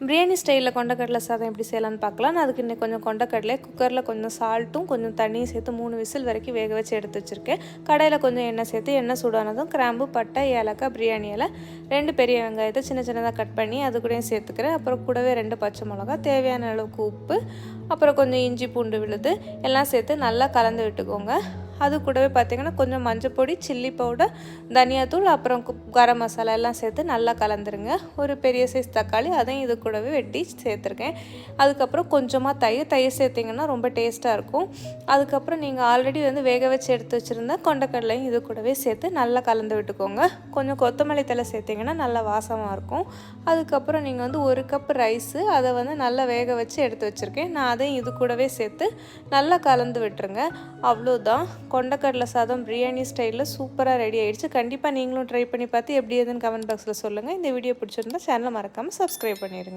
பிரியாணி ஸ்டைலில் கொண்டக்கடலை சாதம் எப்படி செய்யலான்னு பார்க்கலாம். நான் அதுக்கு இன்னும் கொஞ்சம் கொண்டக்கடலை குக்கரில் கொஞ்சம் சால்ட்டும் கொஞ்சம் தண்ணியும் சேர்த்து 3 விசில் வரைக்கும் வேக வச்சு எடுத்து வச்சுருக்கேன். கடையில் கொஞ்சம் எண்ணெய் சேர்த்து எண்ணெய் சூடானதும் கிராம்பு, பட்டை, ஏலக்காய், பிரியாணி இலை, 2 பெரிய வெங்காயத்தை சின்ன சின்னதாக கட் பண்ணி அது கூடயும் சேர்த்துக்கிறேன். அப்புறம் கூடவே 2 பச்சை மிளகா, தேவையான அளவுக்கு உப்பு, அப்புறம் கொஞ்சம் இஞ்சி பூண்டு விழுது எல்லாம் சேர்த்து நல்லா கலந்து விட்டுக்கோங்க. அது கூடவே பார்த்திங்கன்னா கொஞ்சம் மஞ்சள் பொடி, சில்லி பவுடர், தனியாத்தூள், அப்புறம் கரம் மசாலா எல்லாம் சேர்த்து நல்லா கலந்துருங்க. ஒரு பெரிய சைஸ் தக்காளி அதையும் இது கூடவே வெட்டி சேர்த்துருக்கேன். அதுக்கப்புறம் கொஞ்சமாக தயிர் சேர்த்திங்கன்னா ரொம்ப டேஸ்ட்டாக இருக்கும். அதுக்கப்புறம் நீங்கள் ஆல்ரெடி வேக வச்சு எடுத்து வச்சுருந்தா கொண்டக்கடலையும் இது கூடவே சேர்த்து நல்லா கலந்து விட்டுக்கோங்க. கொஞ்சம் கொத்தமல்லி தழை சேர்த்திங்கன்னா நல்லா வாசமாக இருக்கும். அதுக்கப்புறம் நீங்கள் 1 கப் ரைஸு அதை நல்லா வேக வச்சு எடுத்து வச்சுருக்கேன். நான் அதையும் இது கூடவே சேர்த்து நல்லா கலந்து விட்டுருங்க. அவ்வளோதான், கொண்டக்கடலை சாதம் பிரியாணி ஸ்டைலில் சூப்பராக ரெடி ஆகிடுச்சு. கண்டிப்பாக நீங்களும் ட்ரை பண்ணி பார்த்து எப்படி எதுன்னு கமெண்ட் பாக்ஸில் சொல்லுங்கள். இந்த வீடியோ பிடிச்சிருந்தா சேனலை மறக்காமல் சப்ஸ்கிரைப் பண்ணிடுங்க.